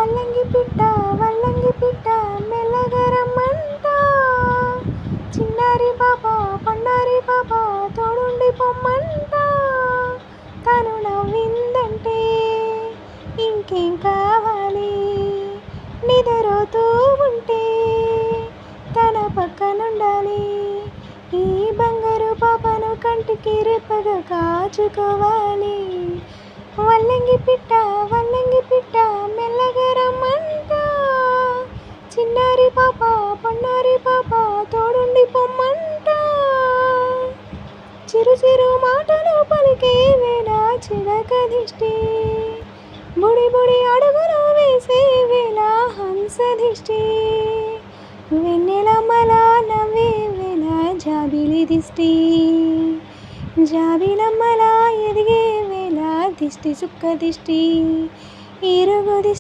వల్లంగి పిట్ట మెల్లగా రమ్మంట. చిన్నారి పాప పన్నారి పాప తోడుండి పొమ్మంట. తను నవ్విందంటే ఇంకేం కావాలి, నిద్రపోతూ ఉంటే తన పక్కనుండాలి. ఈ బంగారు పాపను కంటికి రెప్పగా కాచుకోవాలి. వల్లంగి పిట్ట మెల్లగా రమ్మంట. చిన్నారి పాప పన్నారి పాప తోడుండి పొమ్మంట. చిరు చిరు మాటలు పలికే వేళ చిలక దిష్టి, బుడి బుడి అడుగులు వేసే వేళ హంస దిష్టి, వెన్నెలమ్మల నవ్వే వేళ జాబిలి దిష్టి, జాబిలమ్మల ఎదిగే వేళ దిష్టి సుక్క దిష్టి, ఇరుగు దిష్టి.